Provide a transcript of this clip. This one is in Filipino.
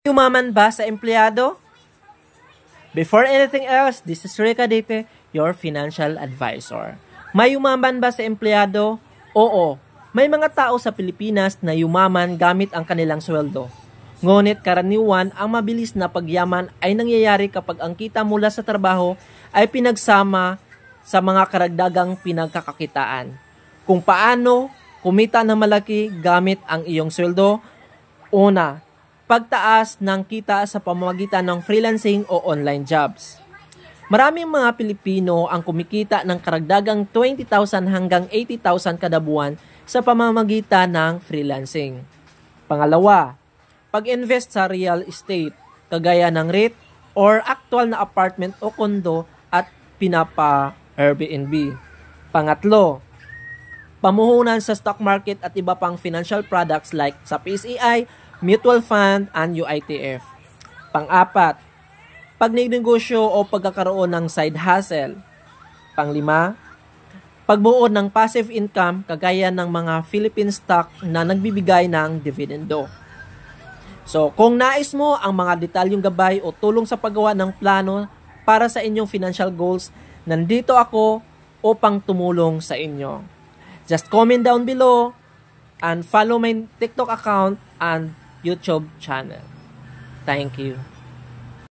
Yumaman ba sa empleyado? Before anything else, this is Rica Dite, your financial advisor. May yumaman ba sa empleyado? Oo. May mga tao sa Pilipinas na yumaman gamit ang kanilang sweldo. Ngunit karaniwan, ang mabilis na pagyaman ay nangyayari kapag ang kita mula sa trabaho ay pinagsama sa mga karagdagang pinagkakakitaan. Kung paano kumita ng malaki gamit ang iyong sweldo? Una, pagtaas ng kita sa pamamagitan ng freelancing o online jobs. Maraming mga Pilipino ang kumikita ng karagdagang 20,000 hanggang 80,000 kada buwan sa pamamagitan ng freelancing. Pangalawa, pag-invest sa real estate, kagaya ng REIT or actual na apartment o kondo at pinapa-Airbnb. Pangatlo, pamuhunan sa stock market at iba pang financial products like sa PCI, mutual fund, and UITF. Pang-apat, pagnegosyo o pagkakaroon ng side hustle. Pang-lima, pagbuo ng passive income kagaya ng mga Philippine stock na nagbibigay ng dividendo. So, kung nais mo ang mga detalyong gabay o tulong sa paggawa ng plano para sa inyong financial goals, nandito ako upang tumulong sa inyo. Just comment down below and follow my TikTok account and YouTube channel. Thank you.